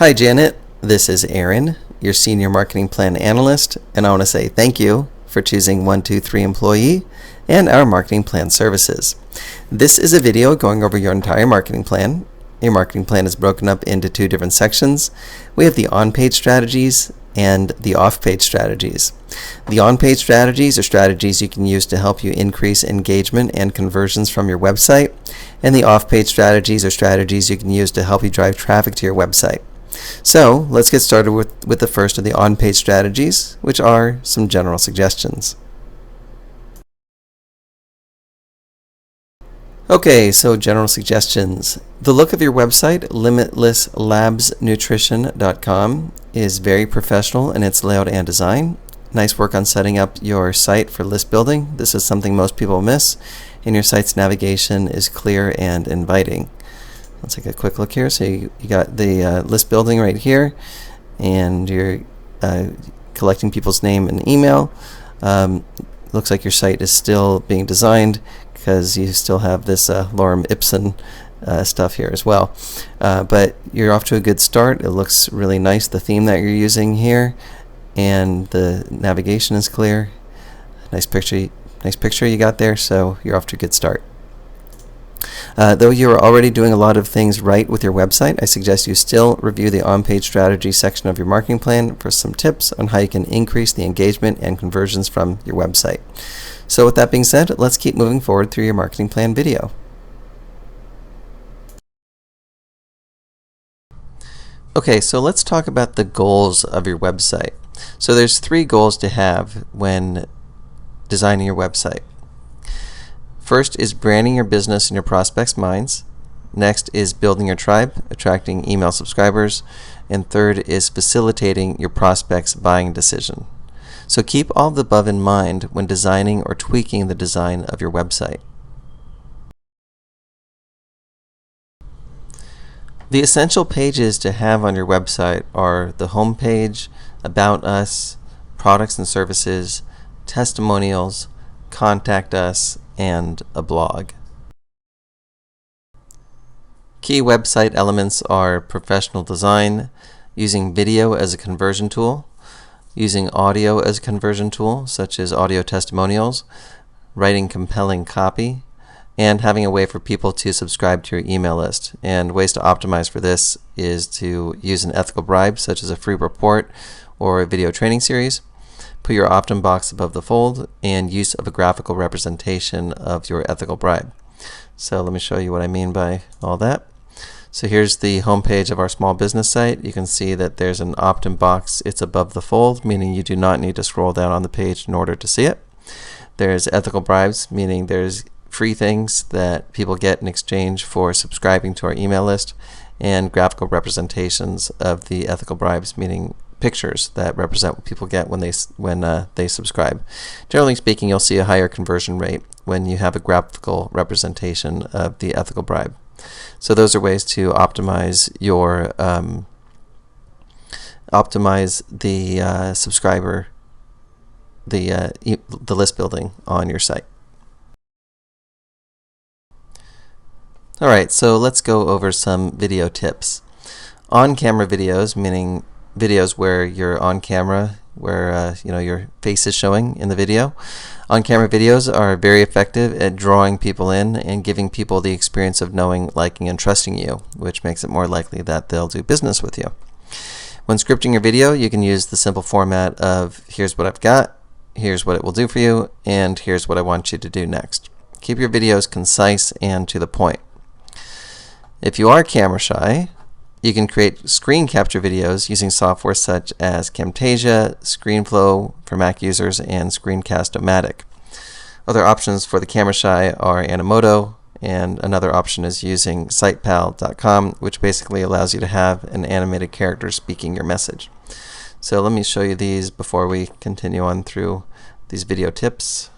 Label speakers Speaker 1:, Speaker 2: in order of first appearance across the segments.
Speaker 1: Hi Janet, this is Aaron, your Senior Marketing Plan Analyst, and I want to say thank you for choosing 123 Employee and our marketing plan services. This is a video going over your entire marketing plan. Your marketing plan is broken up into two different sections. We have the on-page strategies and the off-page strategies. The on-page strategies are strategies you can use to help you increase engagement and conversions from your website, and the off-page strategies are strategies you can use to help you drive traffic to your website. So let's get started with the first of the on-page strategies, which are some general suggestions. Okay, so general suggestions. The look of your website, limitlesslabsnutrition.com, is very professional in its layout and design. Nice work on setting up your site for list building. This is something most people miss, and your site's navigation is clear and inviting. Let's take a quick look here. So you got the list building right here, and you're collecting people's name and email. Looks like your site is still being designed because you still have this lorem ipsum stuff here as well. But you're off to a good start. It looks really nice, the theme that you're using here, and the navigation is clear. Nice picture you got there, so you're off to a good start. Though you are already doing a lot of things right with your website, I suggest you still review the on-page strategy section of your marketing plan for some tips on how you can increase the engagement and conversions from your website. So with that being said, let's keep moving forward through your marketing plan video. Okay, so let's talk about the goals of your website. So there's 3 goals to have when designing your website. First is branding your business in your prospects' minds. Next is building your tribe, attracting email subscribers. And third is facilitating your prospects' buying decision. So keep all of the above in mind when designing or tweaking the design of your website. The essential pages to have on your website are the home page, About Us, Products and Services, Testimonials, Contact Us, and a blog. Key website elements are professional design, using video as a conversion tool, using audio as a conversion tool, such as audio testimonials, writing compelling copy, and having a way for people to subscribe to your email list. And ways to optimize for this is to use an ethical bribe, such as a free report or a video training series, put your opt-in box above the fold, and use of a graphical representation of your ethical bribe. So let me show you what I mean by all that. So here's the home page of our small business site. You can see that there's an opt-in box. It's above the fold, meaning you do not need to scroll down on the page in order to see it. There's ethical bribes, meaning there's free things that people get in exchange for subscribing to our email list, and graphical representations of the ethical bribes, meaning pictures that represent what people get when they subscribe. Generally speaking, you'll see a higher conversion rate when you have a graphical representation of the ethical bribe. So those are ways to optimize your subscriber, the list building on your site. All right, so let's go over some video tips. On-camera videos, meaning videos where you're on camera, where your face is showing in the video. On-camera videos are very effective at drawing people in and giving people the experience of knowing, liking, and trusting you, which makes it more likely that they'll do business with you. When scripting your video, you can use the simple format of here's what I've got, here's what it will do for you, and here's what I want you to do next. Keep your videos concise and to the point. If you are camera shy, you can create screen capture videos using software such as Camtasia, ScreenFlow for Mac users, and Screencast-O-Matic. Other options for the camera shy are Animoto, and another option is using sitepal.com, which basically allows you to have an animated character speaking your message. So let me show you these before we continue on through these video tips.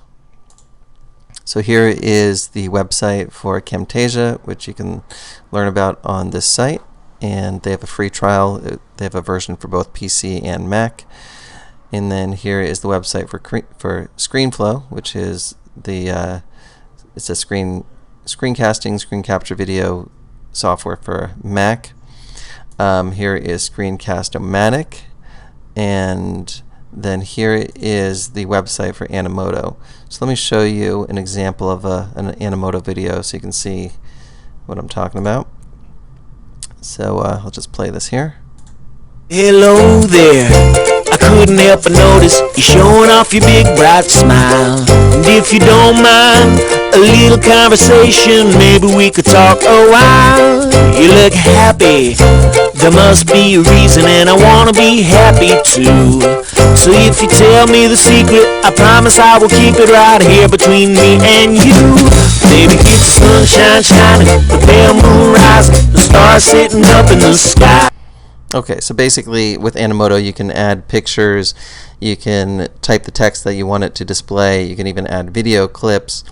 Speaker 1: So here is the website for Camtasia, which you can learn about on this site. And they have a free trial. They have a version for both PC and Mac. And then here is the website for ScreenFlow, which is it's a screen capture video software for Mac. Here is Screencast-O-Matic, and then here is the website for Animoto. So let me show you an example of an Animoto video so you can see what I'm talking about. So I'll just play this here.
Speaker 2: Hello there, I couldn't help but notice you're showing off your big bright smile. And if you don't mind a little conversation, maybe we could talk a while. You look happy, there must be a reason, and I wanna be happy too. So if you tell me the secret, I promise I will keep it right here between me and you. Baby, it's the sunshine shining, the pale moon rising, the stars sitting up in the sky.
Speaker 1: Okay, so basically with Animoto you can add pictures, you can type the text that you want it to display, you can even add video clips,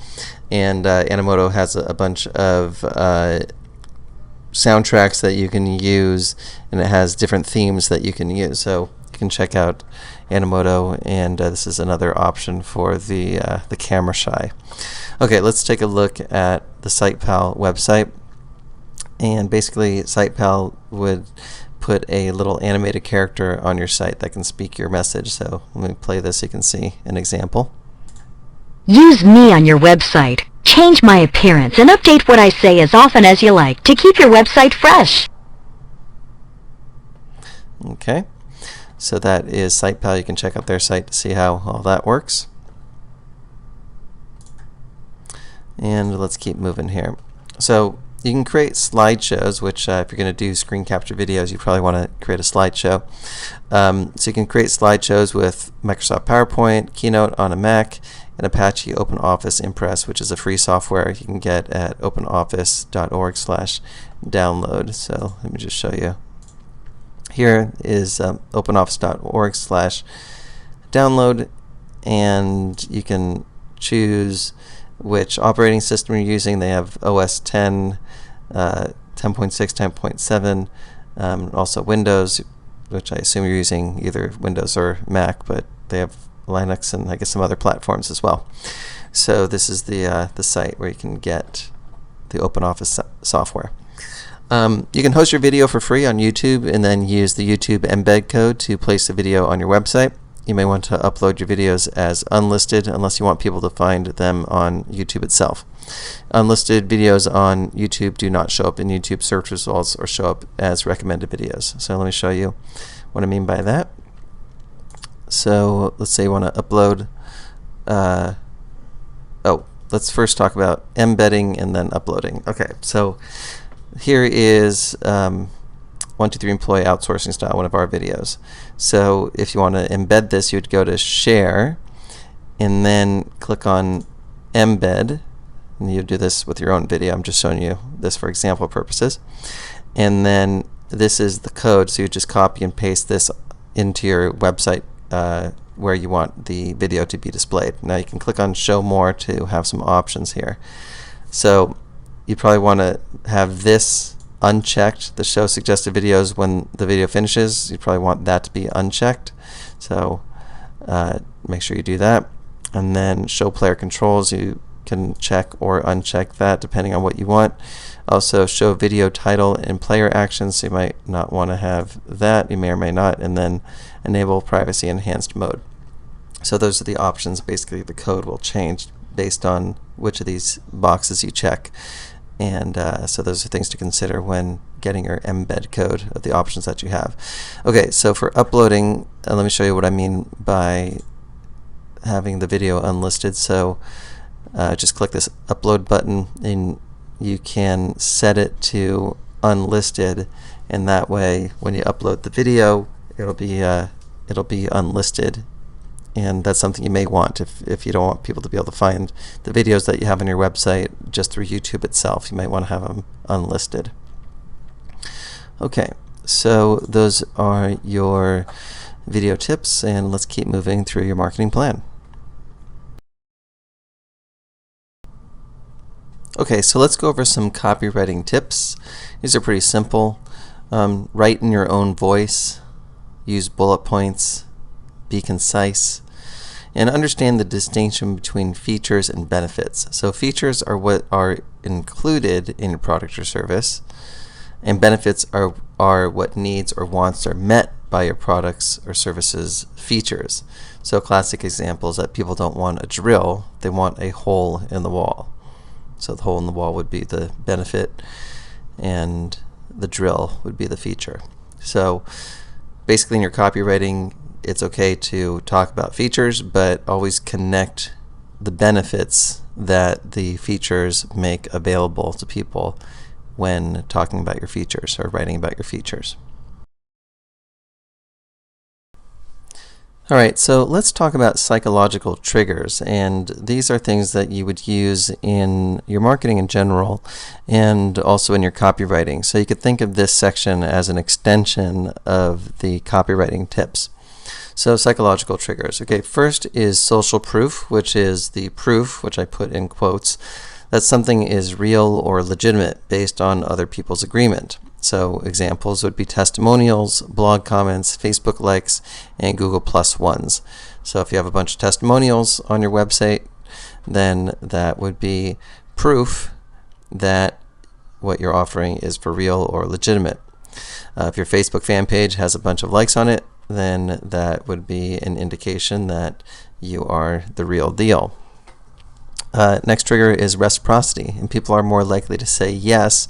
Speaker 1: and Animoto has a bunch of soundtracks that you can use, and it has different themes that you can use. So you can check out Animoto, and this is another option for the camera shy. Okay, let's take a look at the SitePal website, and basically SitePal would put a little animated character on your site that can speak your message. So let me play this so you can see an example.
Speaker 3: Use me on your website. Change my appearance and update what I say as often as you like to keep your website fresh.
Speaker 1: Okay, so that is SitePal. You can check out their site to see how all that works. And let's keep moving here. So you can create slideshows, which if you're going to do screen capture videos, you probably want to create a slideshow. So you can create slideshows with Microsoft PowerPoint, Keynote on a Mac, and Apache OpenOffice Impress, which is a free software you can get at openoffice.org/download. So let me just show you. Here is openoffice.org/download, and you can choose which operating system you're using. They have OS 10, 10.6, 10.7, also Windows, which I assume you're using either Windows or Mac, but they have Linux and I guess some other platforms as well. So this is the site where you can get the OpenOffice software. You can host your video for free on YouTube and then use the YouTube embed code to place the video on your website. You may want to upload your videos as unlisted unless you want people to find them on YouTube itself. Unlisted videos on YouTube do not show up in YouTube search results or show up as recommended videos. So let me show you what I mean by that. So let's say you want to upload, let's first talk about embedding and then uploading. Okay, so here is 123 Employee Outsourcing Style, one of our videos. So if you want to embed this, you'd go to Share and then click on Embed, and you do this with your own video. I'm just showing you this for example purposes. And then this is the code, so you just copy and paste this into your website where you want the video to be displayed. Now you can click on Show More to have some options here. So you probably want to have this unchecked, the show suggested videos when the video finishes. You probably want that to be unchecked, so make sure you do that. And then show player controls, you can check or uncheck that depending on what you want. Also show video title and player actions, so you might not want to have that, you may or may not. And then enable privacy enhanced mode. So those are the options. Basically the code will change based on which of these boxes you check. And so those are things to consider when getting your embed code of the options that you have. Okay, so for uploading, let me show you what I mean by having the video unlisted. So just click this upload button and you can set it to unlisted, and that way when you upload the video it'll be unlisted. And that's something you may want if you don't want people to be able to find the videos that you have on your website just through YouTube itself. You might want to have them unlisted. Okay, so those are your video tips, and let's keep moving through your marketing plan. Okay, so let's go over some copywriting tips. These are pretty simple. Write in your own voice, use bullet points, be concise, and understand the distinction between features and benefits. So features are what are included in your product or service, And benefits are what needs or wants are met by your products or services features. So classic examples that people don't want a drill, they want a hole in the wall. So the hole in the wall would be the benefit and the drill would be the feature. So basically in your copywriting, it's okay to talk about features, but always connect the benefits that the features make available to people when talking about your features or writing about your features. Alright, so let's talk about psychological triggers, and these are things that you would use in your marketing in general and also in your copywriting. So you could think of this section as an extension of the copywriting tips. So psychological triggers. Okay, first is social proof, which is the proof, which I put in quotes, that something is real or legitimate based on other people's agreement. So examples would be testimonials, blog comments, Facebook likes, and Google Plus ones. So if you have a bunch of testimonials on your website, then that would be proof that what you're offering is for real or legitimate. If your Facebook fan page has a bunch of likes on it, then that would be an indication that you are the real deal. Next trigger is reciprocity, and people are more likely to say yes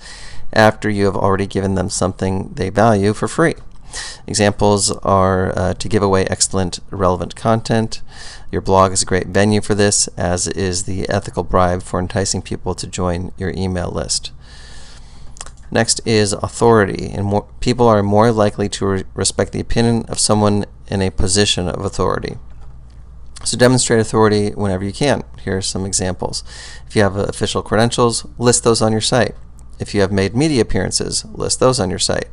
Speaker 1: after you have already given them something they value for free. Examples are to give away excellent, relevant content. Your blog is a great venue for this, as is the ethical bribe for enticing people to join your email list. Next is authority, and people are more likely to respect the opinion of someone in a position of authority. So demonstrate authority whenever you can. Here are some examples. If you have official credentials, list those on your site. If you have made media appearances, list those on your site.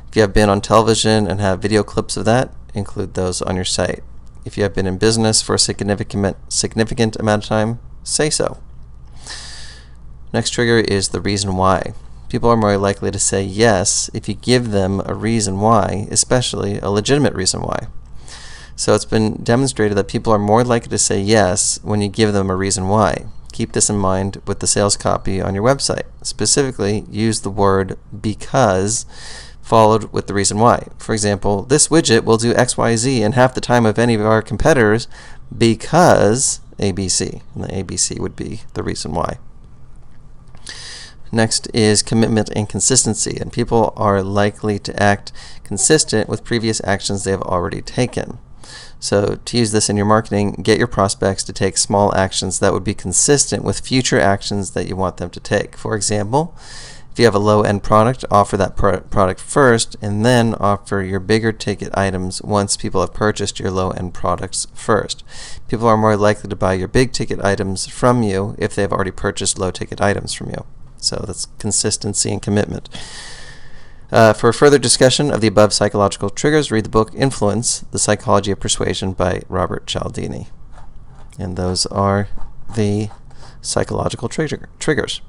Speaker 1: If you have been on television and have video clips of that, include those on your site. If you have been in business for a significant amount of time, say so. Next trigger is the reason why. People are more likely to say yes if you give them a reason why, especially a legitimate reason why. So it's been demonstrated that people are more likely to say yes when you give them a reason why. Keep this in mind with the sales copy on your website. Specifically, use the word because followed with the reason why. For example, this widget will do XYZ in half the time of any of our competitors because ABC. And the ABC would be the reason why. Next is commitment and consistency, and people are likely to act consistent with previous actions they have already taken. So to use this in your marketing, get your prospects to take small actions that would be consistent with future actions that you want them to take. For example, if you have a low-end product, offer that product first and then offer your bigger ticket items once people have purchased your low-end products first. People are more likely to buy your big ticket items from you if they've already purchased low ticket items from you. So that's consistency and commitment. For further discussion of the above psychological triggers, read the book Influence, The Psychology of Persuasion by Robert Cialdini. And those are the psychological triggers.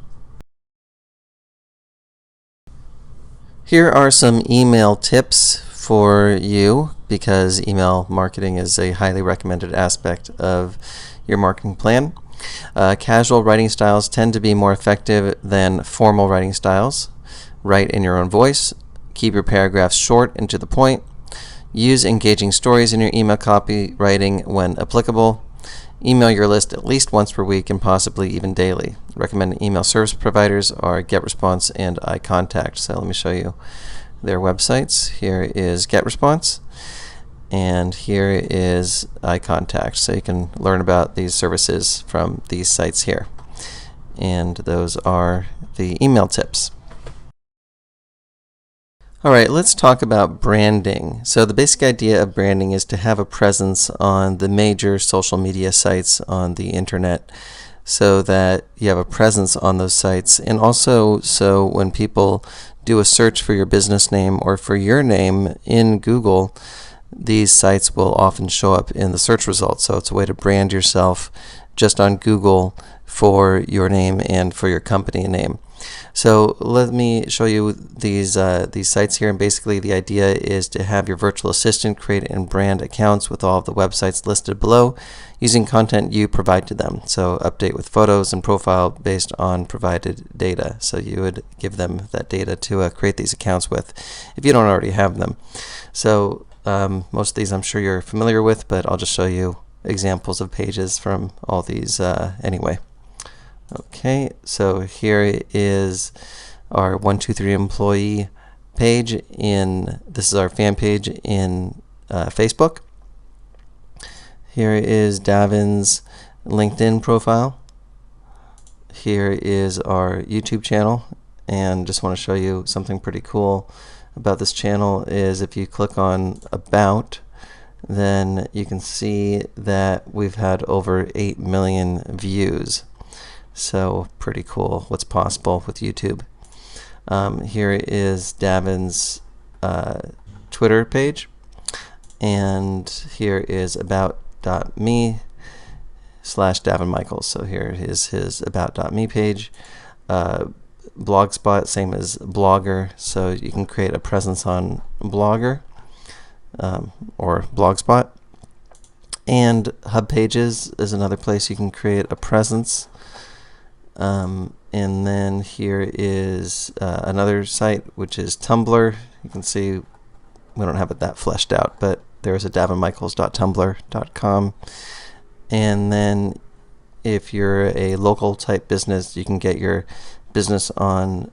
Speaker 1: Here are some email tips for you, because email marketing is a highly recommended aspect of your marketing plan. Casual writing styles tend to be more effective than formal writing styles. Write in your own voice. Keep your paragraphs short and to the point. Use engaging stories in your email copywriting when applicable. Email your list at least once per week and possibly even daily. Recommended email service providers are GetResponse and iContact. So let me show you their websites. Here is GetResponse and here is iContact. So you can learn about these services from these sites here. And those are the email tips. Alright, let's talk about branding. So the basic idea of branding is to have a presence on the major social media sites on the internet so that you have a presence on those sites, and also so when people do a search for your business name or for your name in Google, these sites will often show up in the search results. So it's a way to brand yourself just on Google for your name and for your company name. So let me show you these sites here, and basically the idea is to have your virtual assistant create and brand accounts with all of the websites listed below using content you provide to them. So update with photos and profile based on provided data. So you would give them that data to create these accounts with if you don't already have them. So most of these I'm sure you're familiar with, but I'll just show you examples of pages from all these anyway. Okay, so here is our 123 employee page this is our fan page in Facebook. Here is Davin's LinkedIn profile. Here is our YouTube channel, and just want to show you something pretty cool about this channel is if you click on About, then you can see that we've had over 8 million views. So pretty cool what's possible with YouTube. Here is Davin's Twitter page, and here is about.me/Davin Michaels. So here is his about.me page. Blogspot, same as Blogger, so you can create a presence on Blogger or Blogspot. And Hub Pages is another place you can create a presence. And then here is another site, which is Tumblr. You can see we don't have it that fleshed out, but there's a davinmichaels.tumblr.com. And then if you're a local type business, you can get your business on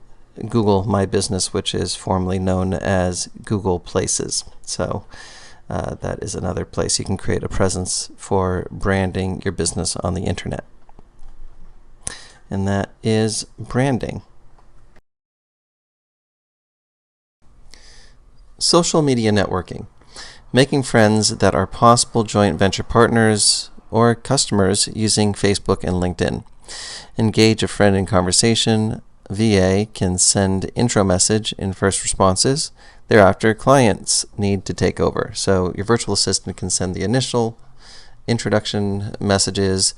Speaker 1: Google My Business, which is formerly known as Google Places. So that is another place you can create a presence for branding your business on the internet. And that is branding. Social media networking. Making friends that are possible joint venture partners or customers using Facebook and LinkedIn. Engage a friend in conversation. VA can send intro message in first responses. Thereafter, clients need to take over. So your virtual assistant can send the initial introduction messages,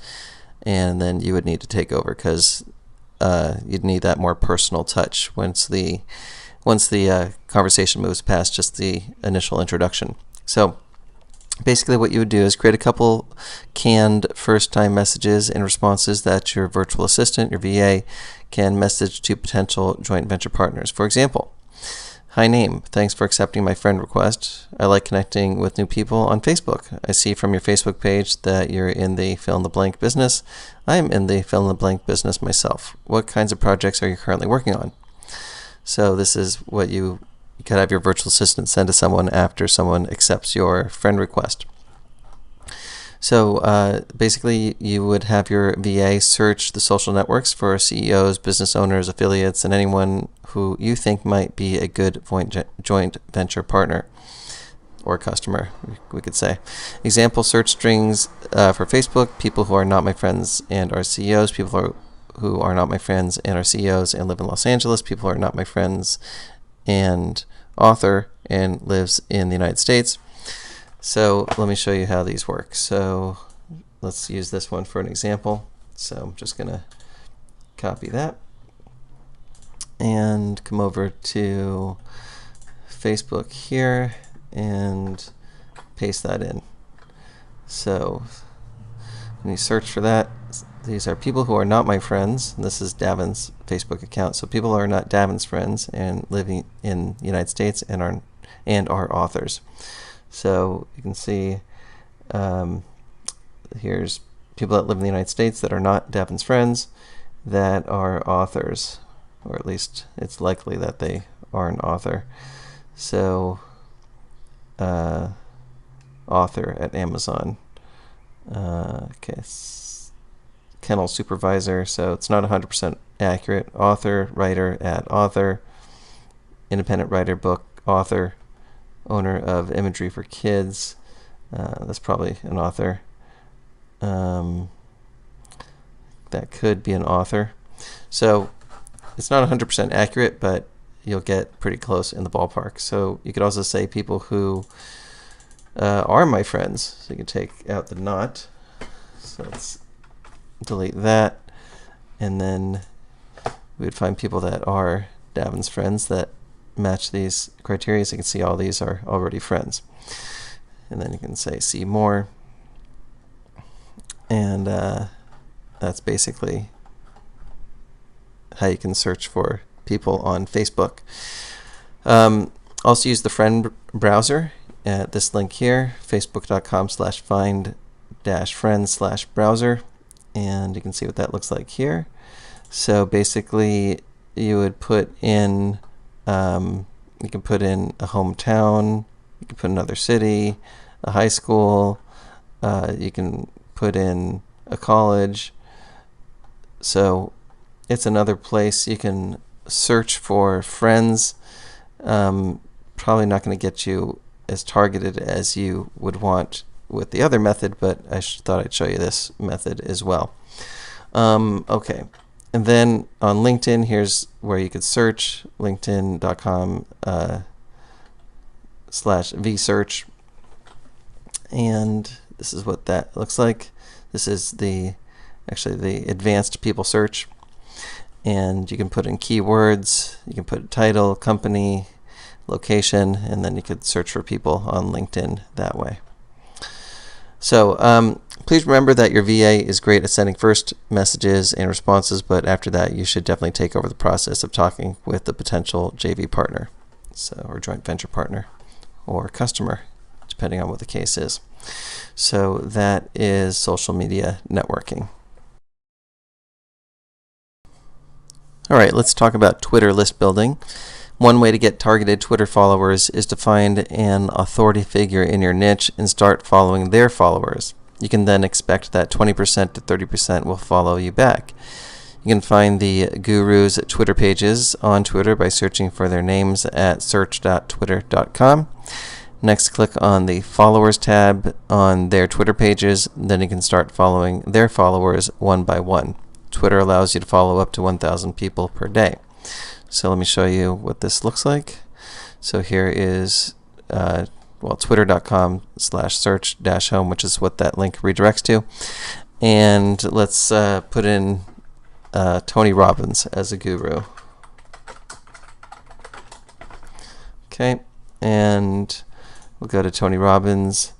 Speaker 1: and then you would need to take over because you'd need that more personal touch once the conversation moves past just the initial introduction. So basically what you would do is create a couple canned first-time messages and responses that your virtual assistant, your VA, can message to potential joint venture partners. For example, hi name, thanks for accepting my friend request. I like connecting with new people on Facebook. I see from your Facebook page that you're in the fill-in-the-blank business. I am in the fill-in-the-blank business myself. What kinds of projects are you currently working on? So this is what you could have your virtual assistant send to someone after someone accepts your friend request. So basically you would have your VA search the social networks for CEOs, business owners, affiliates, and anyone who you think might be a good joint venture partner or customer, we could say. Example search strings for Facebook: people who are not my friends and are CEOs, people who are not my friends and are CEOs and live in Los Angeles, people who are not my friends and author and lives in the United States. So let me show you how these work. So let's use this one for an example. So I'm just going to copy that and come over to Facebook here and paste that in. So when you search for that, these are people who are not my friends. And this is Davin's Facebook account. So people who are not Davin's friends and living in the United States and are authors. So you can see here's people that live in the United States that are not Davin's friends that are authors, or at least it's likely that they are an author. So author at Amazon. Okay, kennel supervisor, so it's not 100% accurate. Author, writer at author, independent writer, book author, owner of imagery for kids. That's probably an author. That could be an author. So it's not 100% accurate, but you'll get pretty close in the ballpark. So you could also say people who are my friends. So you can take out the not. So let's delete that. And then we would find people that are Davin's friends that match these criteria. So you can see all these are already friends. And then you can say see more. And that's basically how you can search for people on Facebook. Also use the friend browser at this link here, facebook.com/find-friends/browser, and you can see what that looks like here. So basically you would put in, you can put in a hometown, you can put another city, a high school, you can put in a college. So it's another place you can search for friends. Probably not going to get you as targeted as you would want with the other method, but I thought I'd show you this method as well. Okay, and then on LinkedIn, here's where you could search, linkedin.com/vsearch, and this is what that looks like. This is actually the advanced people search, and you can put in keywords, you can put title, company, location, and then you could search for people on LinkedIn that way. So please remember that your VA is great at sending first messages and responses, but after that you should definitely take over the process of talking with the potential JV partner, or joint venture partner, or customer, depending on what the case is. So that is social media networking. All right, let's talk about Twitter list building. One way to get targeted Twitter followers is to find an authority figure in your niche and start following their followers. You can then expect that 20% to 30% will follow you back. You can find the gurus' Twitter pages on Twitter by searching for their names at search.twitter.com. Next, click on the Followers tab on their Twitter pages. Then you can start following their followers one by one. Twitter allows you to follow up to 1,000 people per day. So let me show you what this looks like. So here is twitter.com/search-home, which is what that link redirects to. And let's put in Tony Robbins as a guru. Okay, and we'll go to Tony Robbins'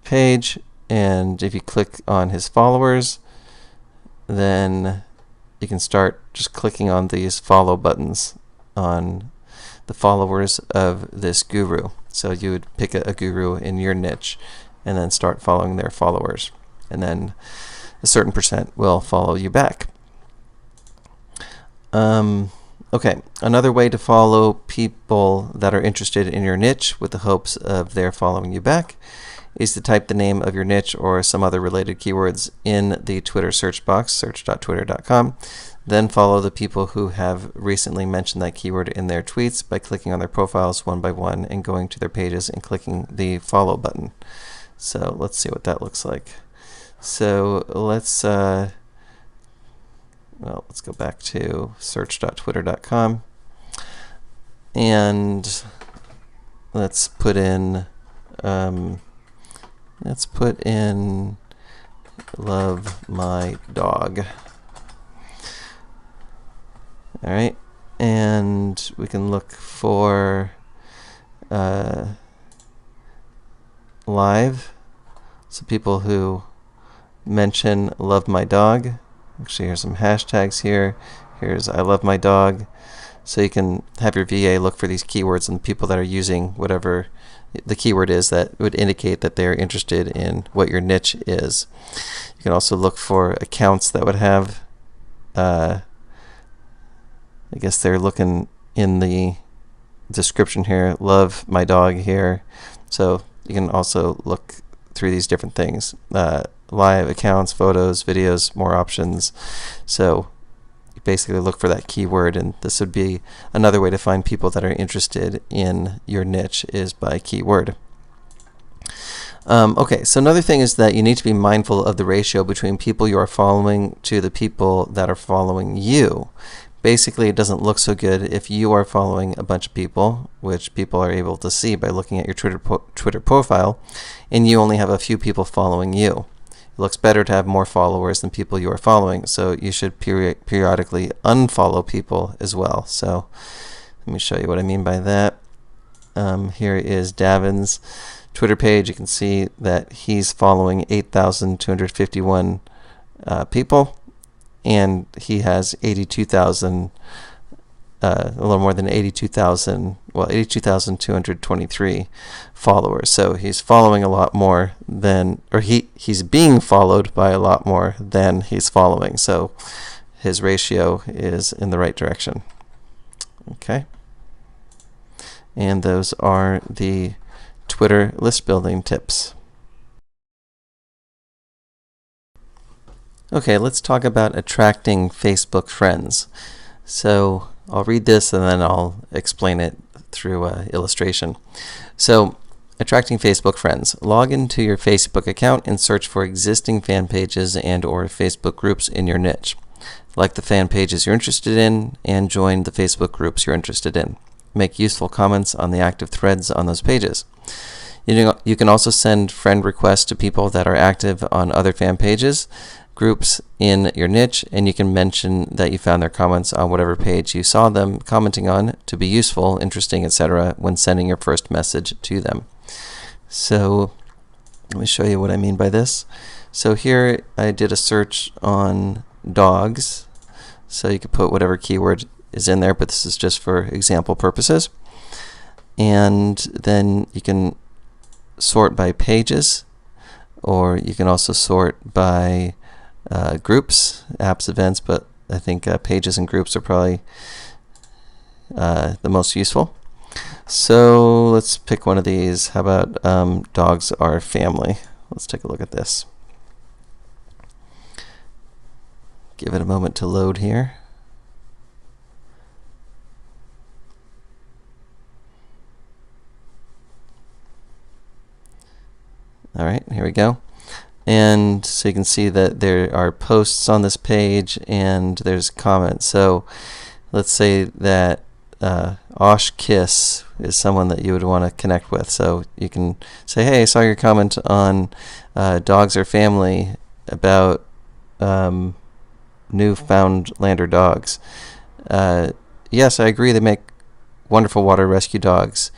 Speaker 1: page, and if you click on his followers, then you can start just clicking on these follow buttons on the followers of this guru. So you would pick a guru in your niche and then start following their followers, and then a certain percent will follow you back. Okay, another way to follow people that are interested in your niche with the hopes of their following you back is to type the name of your niche or some other related keywords in the Twitter search box, search.twitter.com. Then follow the people who have recently mentioned that keyword in their tweets by clicking on their profiles one by one and going to their pages and clicking the follow button. So let's see what that looks like. So let's go back to search.twitter.com, and let's put in love my dog. All right, and we can look for live, so people who mention love my dog. Actually, here's some hashtags here. Here's I love my dog. So you can have your VA look for these keywords and people that are using whatever the keyword is that would indicate that they're interested in what your niche is. You can also look for accounts that would have, I guess they're looking in the description here, love my dog here. So you can also look through these different things. Live accounts, photos, videos, more options. So you basically look for that keyword, and this would be another way to find people that are interested in your niche is by keyword. Okay, so another thing is that you need to be mindful of the ratio between people you are following to the people that are following you. Basically, it doesn't look so good if you are following a bunch of people, which people are able to see by looking at your Twitter profile, and you only have a few people following you. It looks better to have more followers than people you are following. So you should periodically unfollow people as well. So let me show you what I mean by that. Here is Davin's Twitter page. You can see that he's following 8,251 people, and he has 82,000, a little more than 82,000, well, 82,223 followers. So he's following a lot more than, or he's being followed by a lot more than he's following. So his ratio is in the right direction. Okay. And those are the Twitter list building tips. Okay, let's talk about attracting Facebook friends. So I'll read this and then I'll explain it through an illustration. So, attracting Facebook friends. Log into your Facebook account and search for existing fan pages and or Facebook groups in your niche. Like the fan pages you're interested in and join the Facebook groups you're interested in. Make useful comments on the active threads on those pages. You can also send friend requests to people that are active on other fan pages, groups in your niche, and you can mention that you found their comments on whatever page you saw them commenting on to be useful, interesting, etc. when sending your first message to them. So let me show you what I mean by this. So here I did a search on dogs. So you could put whatever keyword is in there, but this is just for example purposes. And then you can sort by pages, or you can also sort by groups, apps, events, but I think pages and groups are probably the most useful. So let's pick one of these. How about dogs are family? Let's take a look at this. Give it a moment to load here. All right, here we go. And so you can see that there are posts on this page and there's comments. So let's say that Osh Kiss is someone that you would want to connect with. So you can say, hey, I saw your comment on dogs or family about Newfoundlander dogs. Yes, I agree. They make wonderful water rescue dogs.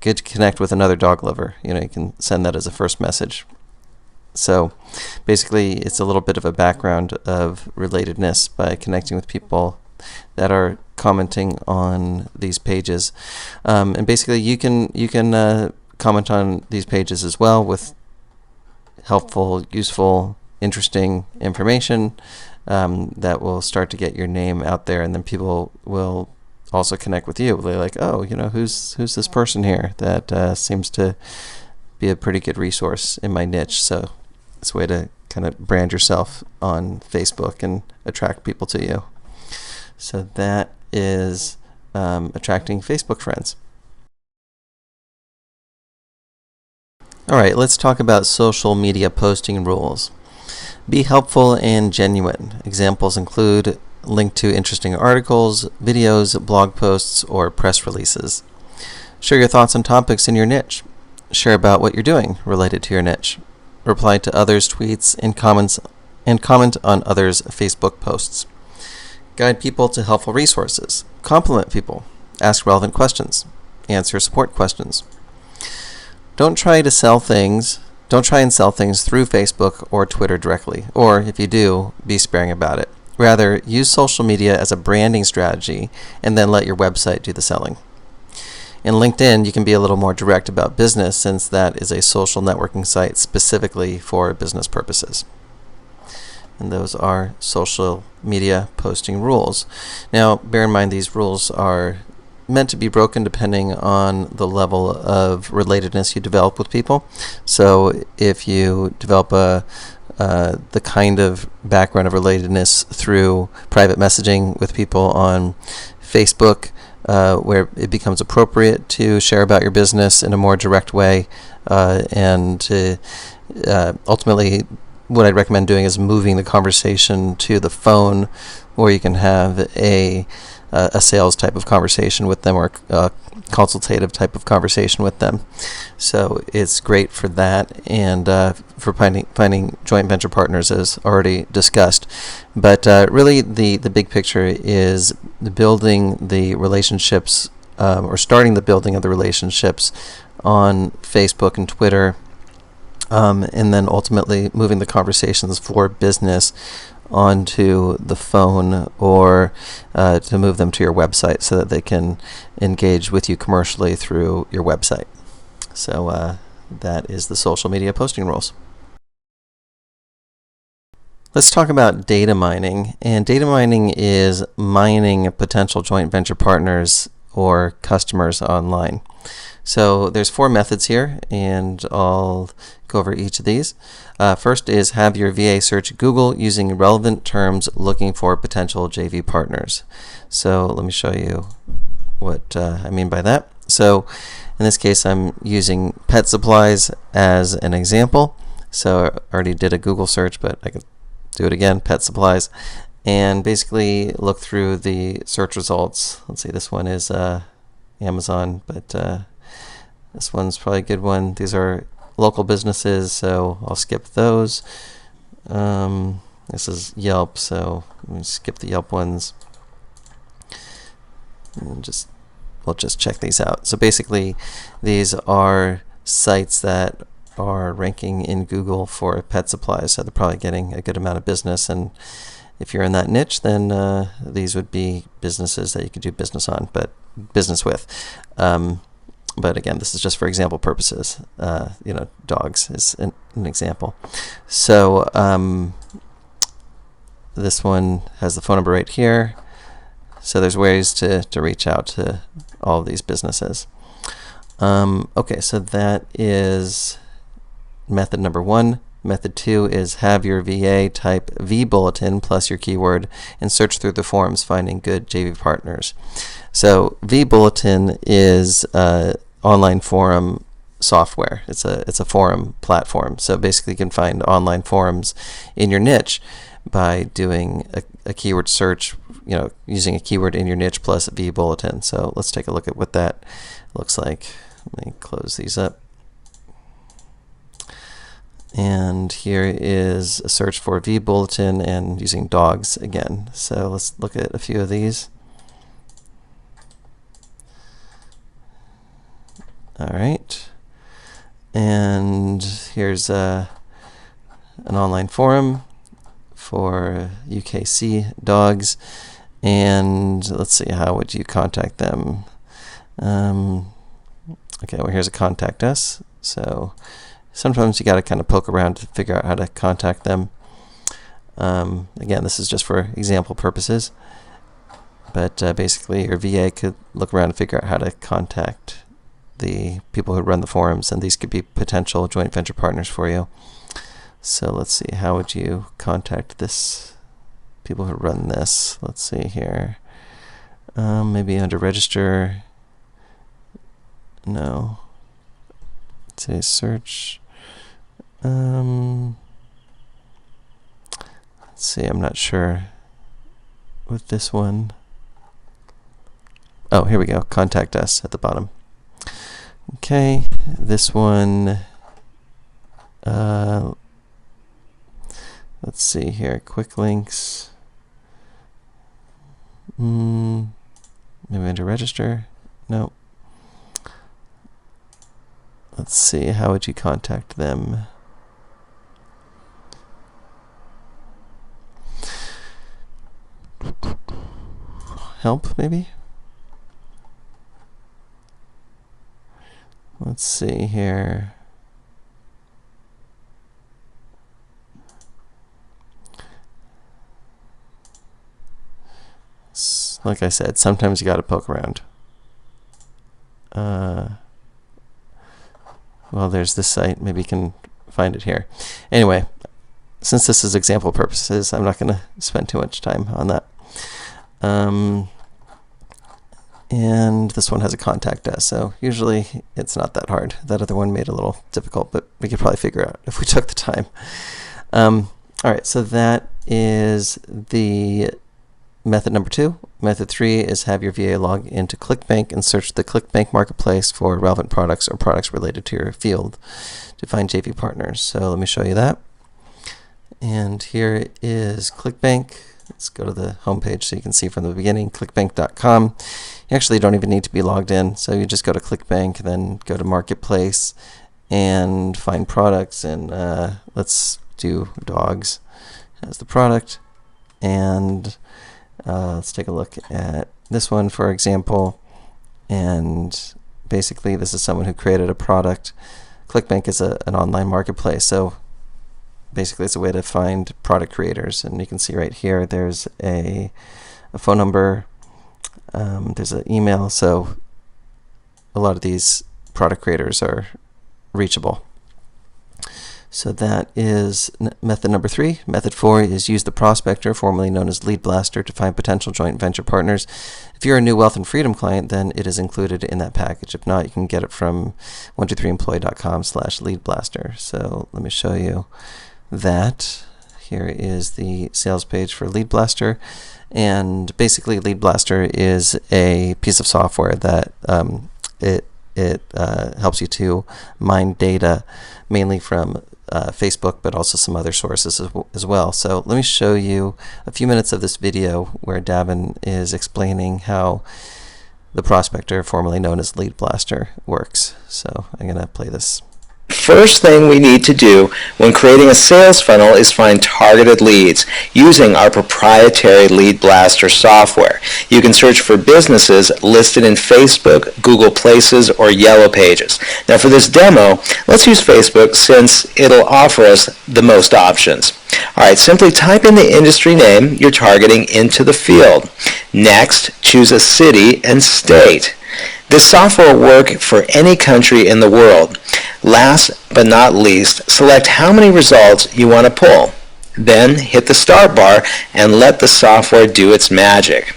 Speaker 1: Good to connect with another dog lover. You can send that as a first message. So basically, it's a little bit of a background of relatedness by connecting with people that are commenting on these pages. And basically, you can comment on these pages as well with helpful, useful, interesting information that will start to get your name out there, and then people will also connect with you. They're like, oh, who's this person here that seems to be a pretty good resource in my niche. So it's a way to kind of brand yourself on Facebook and attract people to you. So that is attracting Facebook friends. All right, let's talk about social media posting rules. Be helpful and genuine. Examples include link to interesting articles, videos, blog posts, or press releases. Share your thoughts on topics in your niche. Share about what you're doing related to your niche. Reply to others' tweets and comment on others' Facebook posts. Guide people to helpful resources. Compliment people. Ask relevant questions. Answer support questions. Don't try and sell things through Facebook or Twitter directly, or if you do, be sparing about it. Rather, use social media as a branding strategy and then let your website do the selling. In LinkedIn, you can be a little more direct about business, since that is a social networking site specifically for business purposes. And those are social media posting rules. Now, bear in mind these rules are meant to be broken depending on the level of relatedness you develop with people. So if you develop the kind of background of relatedness through private messaging with people on Facebook, where it becomes appropriate to share about your business in a more direct way, and ultimately what I'd recommend doing is moving the conversation to the phone, where you can have a a sales type of conversation with them, or a consultative type of conversation with them. So it's great for that, and for finding joint venture partners, as already discussed. But really, the big picture is building the relationships, or starting the building of the relationships on Facebook and Twitter, and then ultimately moving the conversations for business onto the phone, or to move them to your website so that they can engage with you commercially through your website. So that is the social media posting rules. Let's talk about data mining. And data mining is mining potential joint venture partners or customers online. So there's 4 methods here, and I'll go over each of these. First is have your VA search Google using relevant terms looking for potential JV partners. So let me show you what I mean by that. So in this case, I'm using pet supplies as an example. So I already did a Google search, but I can do it again, pet supplies, and basically look through the search results. Let's see, this one is Amazon, but this one's probably a good one. These are local businesses, so I'll skip those. This is Yelp, so let me skip the Yelp ones. And we'll just check these out. So basically, these are sites that are ranking in Google for pet supplies, so they're probably getting a good amount of business. And if you're in that niche, then these would be businesses that you could do business with. But again, this is just for example purposes. Dogs is an example. So this one has the phone number right here. So there's ways to reach out to all of these businesses. Okay, so that is method number 1. Method 2 is have your VA type vBulletin plus your keyword and search through the forums finding good JV partners. So vBulletin is online forum software. It's a forum platform. So basically you can find online forums in your niche by doing a keyword search, using a keyword in your niche plus vBulletin. So let's take a look at what that looks like. Let me close these up. And here is a search for vBulletin and using dogs again. So let's look at a few of these. All right. And here's an online forum for UKC dogs. And let's see, how would you contact them? Okay, well, here's a contact us. So sometimes you got to kind of poke around to figure out how to contact them. Again, this is just for example purposes. But basically, your VA could look around and figure out how to contact the people who run the forums, and these could be potential joint venture partners for you. So let's see, how would you contact people who run this? Let's see here. Maybe under register. No. Say search. Let's see, I'm not sure with this one. Oh, here we go. Contact us at the bottom. Okay, this one. Let's see here. Quick links. Maybe under register. No. Let's see. How would you contact them? Help, maybe? Let's see here. Like I said, sometimes you got to poke around. Well, there's this site. Maybe you can find it here. Anyway, since this is example purposes, I'm not going to spend too much time on that. And this one has a contact us, so usually it's not that hard. That other one made it a little difficult, but we could probably figure out if we took the time. All right, so that is the method number 2. Method 3 is have your VA log into ClickBank and search the ClickBank marketplace for relevant products or products related to your field to find JV partners. So let me show you that. And here is ClickBank. Let's go to the home page so you can see from the beginning, clickbank.com. You actually don't even need to be logged in, so you just go to ClickBank, then go to Marketplace and find products, and let's do dogs as the product. And let's take a look at this one, for example. And basically, this is someone who created a product. ClickBank is an online marketplace, so basically it's a way to find product creators. And you can see right here, there's a phone number, there's an email, so a lot of these product creators are reachable. So that is method number 3. Method 4 is use the prospector, formerly known as Lead Blaster, to find potential joint venture partners. If you're a new Wealth and Freedom client, then it is included in that package. If not, you can get it from 123employee.com/leadblaster. So let me show you that. Here is the sales page for Lead Blaster. And basically, Lead Blaster is a piece of software that it helps you to mine data mainly from Facebook, but also some other sources as well. So let me show you a few minutes of this video where Davin is explaining how the prospector, formerly known as Lead Blaster, works. So I'm going to play this.
Speaker 4: First thing we need to do when creating a sales funnel is find targeted leads using our proprietary Lead Blaster software. You can search for businesses listed in Facebook, Google Places, or Yellow Pages. Now for this demo, let's use Facebook since it'll offer us the most options. Alright, simply type in the industry name you're targeting into the field. Next, choose a city and state. This software will work for any country in the world. Last but not least, select how many results you want to pull. Then hit the start bar and let the software do its magic.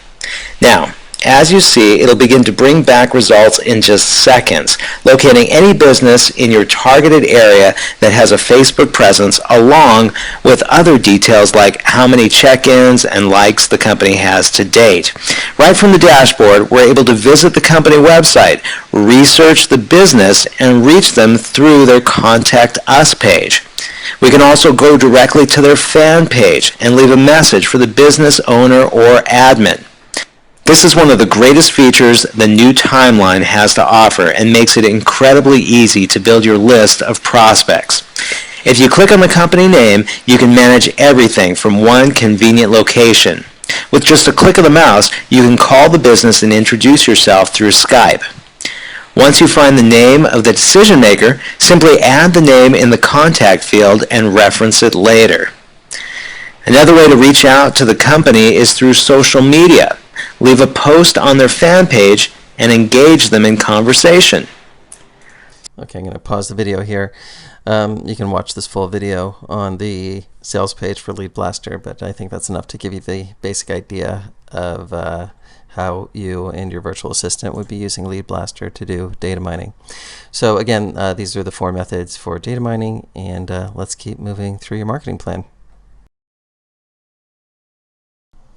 Speaker 4: Now, as you see, it'll begin to bring back results in just seconds, locating any business in your targeted area that has a Facebook presence, along with other details like how many check-ins and likes the company has to date. Right from the dashboard, we're able to visit the company website, research the business, and reach them through their Contact Us page. We can also go directly to their fan page and leave a message for the business owner or admin. This is one of the greatest features the new timeline has to offer and makes it incredibly easy to build your list of prospects. If you click on the company name, you can manage everything from one convenient location. With just a click of the mouse, you can call the business and introduce yourself through Skype. Once you find the name of the decision maker, simply add the name in the contact field and reference it later. Another way to reach out to the company is through social media. Leave a post on their fan page and engage them in conversation.
Speaker 1: Okay, I'm going to pause the video here. You can watch this full video on the sales page for Lead Blaster, but I think that's enough to give you the basic idea of how you and your virtual assistant would be using Lead Blaster to do data mining. So again, these are the 4 methods for data mining, and let's keep moving through your marketing plan.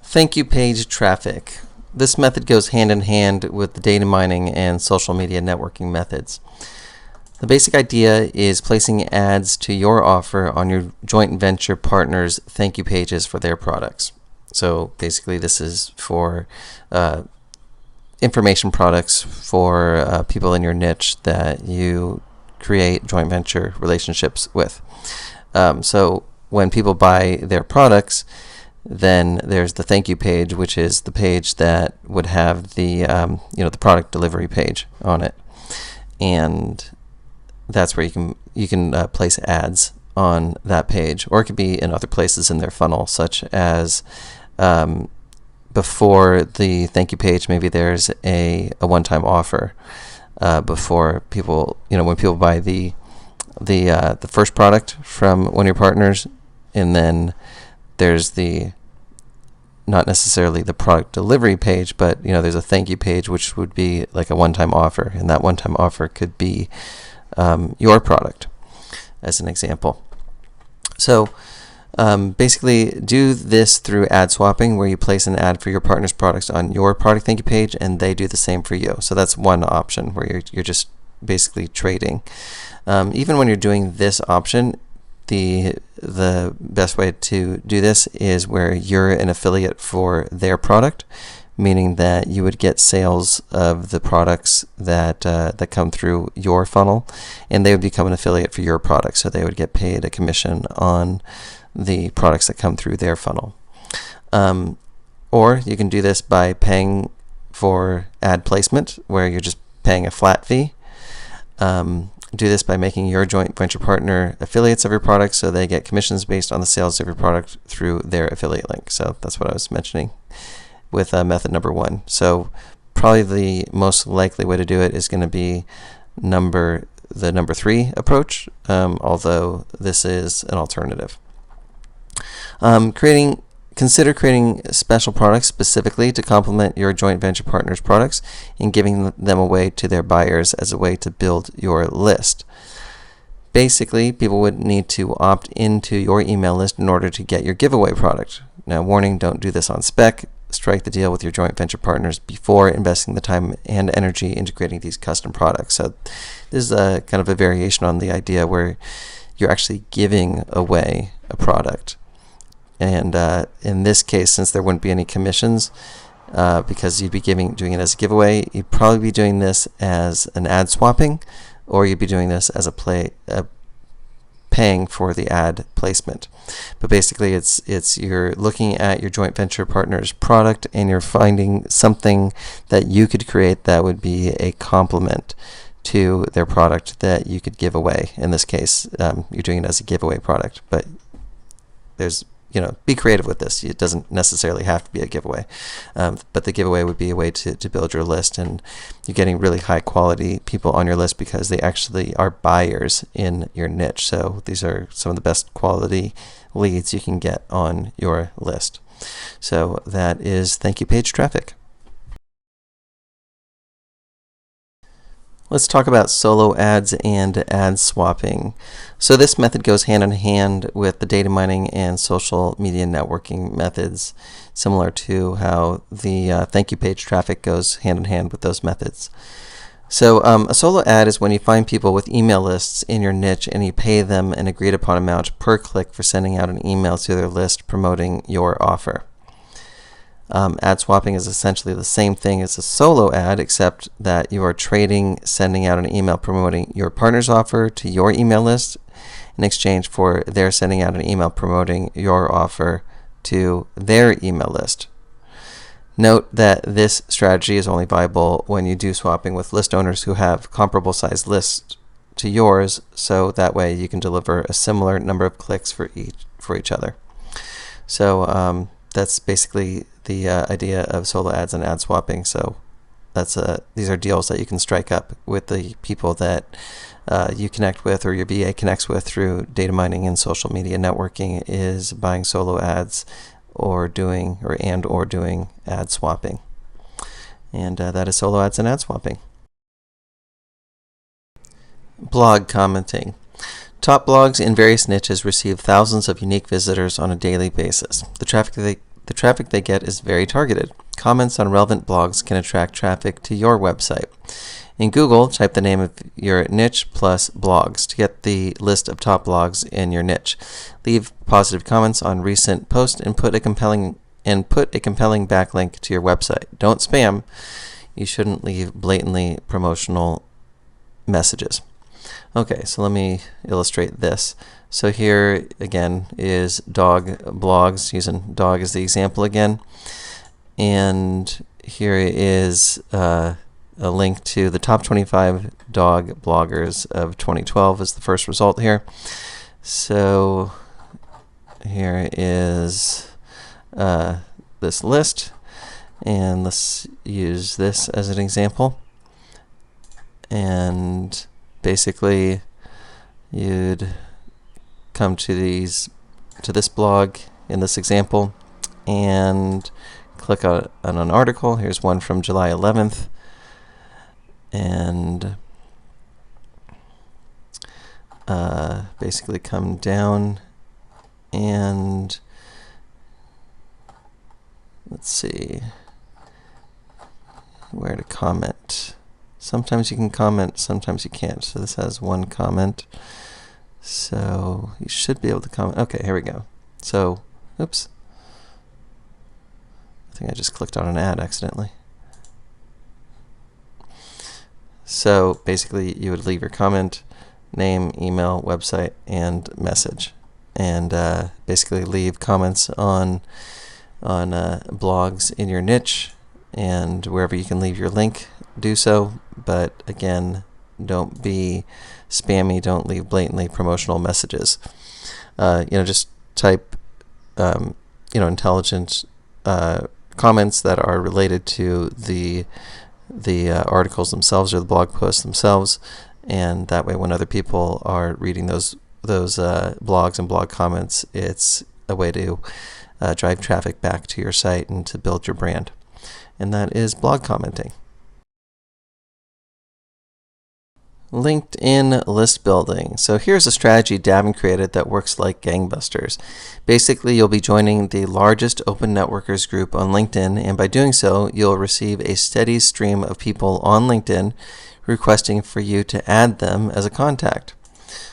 Speaker 1: Thank you page traffic. This method goes hand in hand with the data mining and social media networking methods. The basic idea is placing ads to your offer on your joint venture partners' thank you pages for their products. So basically this is for information products for people in your niche that you create joint venture relationships with. So when people buy their products, then there's the thank you page, which is the page that would have the the product delivery page on it, and that's where you can place ads on that page, or it could be in other places in their funnel, such as before the thank you page, maybe there's a one-time offer before people, when people buy the first product from one of your partners, and then there's the not necessarily the product delivery page, but there's a thank you page, which would be like a one-time offer, and that one-time offer could be your product, as an example. So Basically, do this through ad swapping, where you place an ad for your partner's products on your product thank you page, and they do the same for you. So that's one option where you're just basically trading. Even when you're doing this option, the best way to do this is where you're an affiliate for their product, meaning that you would get sales of the products that that come through your funnel, and they would become an affiliate for your product. So they would get paid a commission on the products that come through their funnel. Or you can do this by paying for ad placement, where you're just paying a flat fee. Do this by making your joint venture partner affiliates of your product, so they get commissions based on the sales of your product through their affiliate link. So that's what I was mentioning with method number 1. So probably the most likely way to do it is going to be the number 3 approach, although this is an alternative. Consider creating special products specifically to complement your joint venture partner's products and giving them away to their buyers as a way to build your list. Basically, people would need to opt into your email list in order to get your giveaway product. Now, warning, don't do this on spec. Strike the deal with your joint venture partners before investing the time and energy into creating these custom products. So this is a kind of a variation on the idea where you're actually giving away a product. And in this case, since there wouldn't be any commissions, because you'd be doing it as a giveaway, you'd probably be doing this as an ad swapping, or you'd be doing this as paying for the ad placement. But basically, it's you're looking at your joint venture partner's product, and you're finding something that you could create that would be a complement to their product that you could give away. In this case, you're doing it as a giveaway product, but be creative with this. It doesn't necessarily have to be a giveaway, but the giveaway would be a way to build your list, and you're getting really high quality people on your list because they actually are buyers in your niche. So these are some of the best quality leads you can get on your list. So that is thank you page traffic. Let's talk about solo ads and ad swapping. So this method goes hand in hand with the data mining and social media networking methods, similar to how the thank you page traffic goes hand in hand with those methods. So a solo ad is when you find people with email lists in your niche and you pay them an agreed upon amount per click for sending out an email to their list promoting your offer. Ad swapping is essentially the same thing as a solo ad, except that you are trading sending out an email promoting your partner's offer to your email list in exchange for their sending out an email promoting your offer to their email list. Note that this strategy is only viable when you do swapping with list owners who have comparable sized lists to yours, so that way you can deliver a similar number of clicks for each other. So that's basically the idea of solo ads and ad swapping. So these are deals that you can strike up with the people that you connect with, or your VA connects with through data mining and social media networking, is buying solo ads or doing ad swapping. And that is solo ads and ad swapping. Blog commenting. Top blogs in various niches receive thousands of unique visitors on a daily basis. The traffic they get is very targeted. Comments on relevant blogs can attract traffic to your website. In Google, type the name of your niche plus blogs to get the list of top blogs in your niche. Leave positive comments on recent posts and put a compelling backlink to your website. Don't spam. You shouldn't leave blatantly promotional messages. Okay, so let me illustrate this. So here again is dog blogs, using dog as the example again. And here is a link to the top 25 dog bloggers of 2012 is the first result here. So here is this list, and let's use this as an example. And basically you'd come to this blog in this example and click on an article. Here's one from July 11th, and basically come down and let's see where to comment. Sometimes you can comment, sometimes you can't. So this has one comment. So you should be able to comment. Okay, here we go. So, oops. I think I just clicked on an ad accidentally. So basically you would leave your comment, name, email, website, and message. And basically leave comments on blogs in your niche, and wherever you can leave your link, do so. But again, don't be spammy. Don't leave blatantly promotional messages. Just type intelligent comments that are related to the articles themselves or the blog posts themselves, and that way when other people are reading those blogs and blog comments, it's a way to drive traffic back to your site and to build your brand. And that is blog commenting. LinkedIn list building. So here's a strategy Davin created that works like gangbusters. Basically, you'll be joining the largest open networkers group on LinkedIn, and by doing so, you'll receive a steady stream of people on LinkedIn requesting for you to add them as a contact.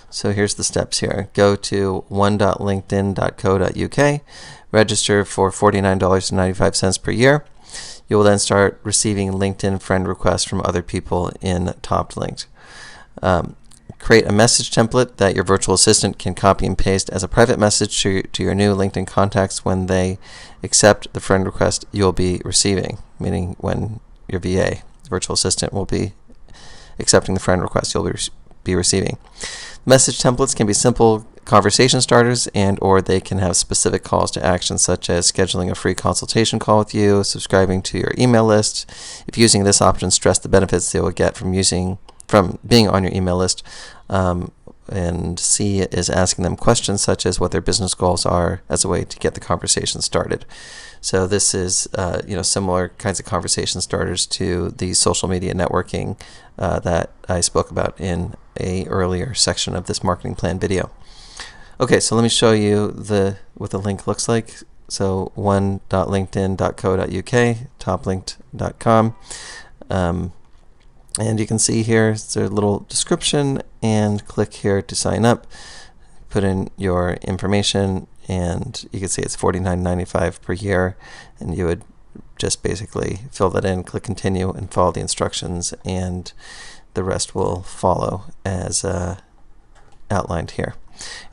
Speaker 1: So here's the steps here. Go to one.linkedin.co.uk, register for $49.95 per year. You will then start receiving LinkedIn friend requests from other people in Top Linked. Create a message template that your virtual assistant can copy and paste as a private message to your new LinkedIn contacts when they accept the friend request you'll be receiving, meaning when your VA, virtual assistant, will be accepting the friend request you'll be receiving. Message templates can be simple conversation starters, and or they can have specific calls to action, such as scheduling a free consultation call with you, subscribing to your email list. If using this option, stress the benefits they will get from being on your email list. And C is asking them questions such as what their business goals are as a way to get the conversation started. So this is similar kinds of conversation starters to the social media networking that I spoke about in a earlier section of this marketing plan video. Okay, so let me show you what the link looks like. So one.linkedin.co.uk, toplinked.com. And you can see here, it's a little description, and click here to sign up. Put in your information, and you can see it's $49.95 per year, and you would just basically fill that in, click continue, and follow the instructions, and the rest will follow as outlined here.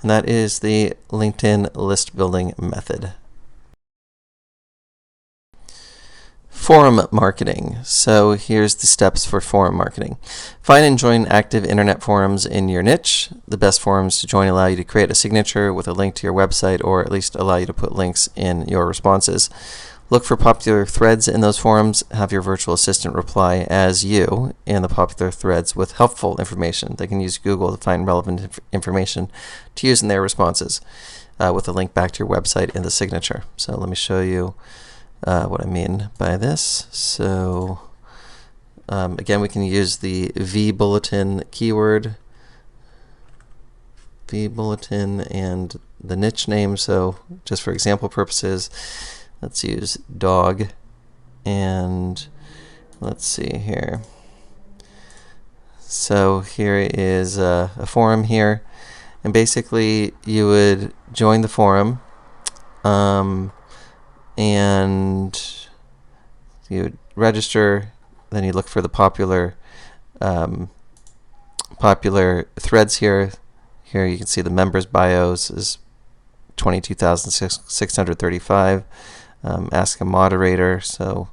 Speaker 1: And that is the LinkedIn list building method. Forum marketing. So here's the steps for forum marketing. Find and join active internet forums in your niche. The best forums to join allow you to create a signature with a link to your website, or at least allow you to put links in your responses. Look for popular threads in those forums. Have your virtual assistant reply as you in the popular threads with helpful information. They can use Google to find relevant information to use in their responses with a link back to your website in the signature. So let me show you what I mean by this. So again, we can use the vBulletin keyword, vBulletin, and the niche name. So just for example purposes, let's use dog, and let's see here. So here is a forum here, and basically you would join the forum, and you would register. Then you look for the popular threads here. Here you can see the members' bios is 22,635. Ask a moderator. So,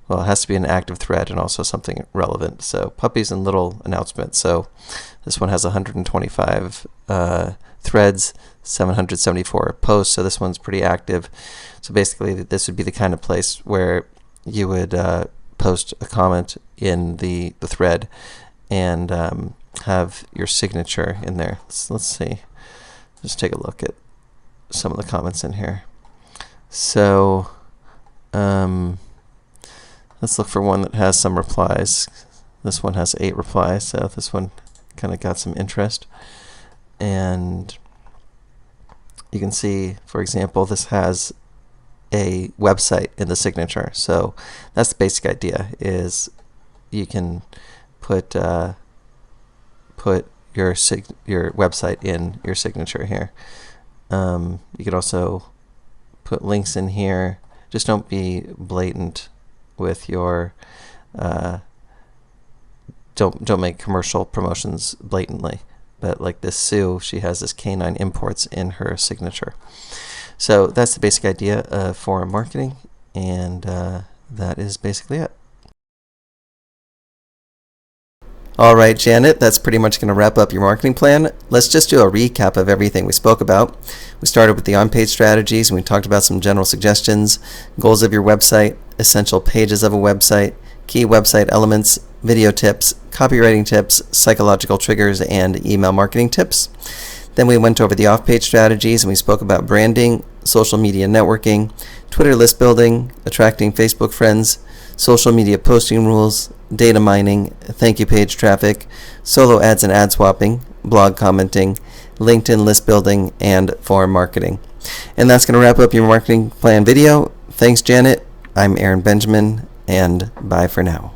Speaker 1: well, it has to be an active thread and also something relevant. So puppies and little announcements. So this one has 125 threads, 774 posts. So this one's pretty active. So basically, this would be the kind of place where you would post a comment in the thread and have your signature in there. Let's see. Just take a look at some of the comments in here. So let's look for one that has some replies. This one has 8 replies, so this one kind of got some interest. And you can see, for example, this has a website in the signature. So that's the basic idea, is you can put your website in your signature here. You can also put links in here. Just don't be blatant with your don't make commercial promotions blatantly. But like this Sue, she has this canine imports in her signature. So that's the basic idea of forum marketing, and that is basically it. All right, Janet, that's pretty much going to wrap up your marketing plan. Let's just do a recap of everything we spoke about. We started with the on-page strategies, and we talked about some general suggestions, goals of your website, essential pages of a website, key website elements, video tips, copywriting tips, psychological triggers, and email marketing tips. Then we went over the off-page strategies, and we spoke about branding, social media networking, Twitter list building, attracting Facebook friends, social media posting rules, data mining, thank you page traffic, solo ads and ad swapping, blog commenting, LinkedIn list building, and forum marketing. And that's going to wrap up your marketing plan video. Thanks, Janet. I'm Aaron Benjamin, and bye for now.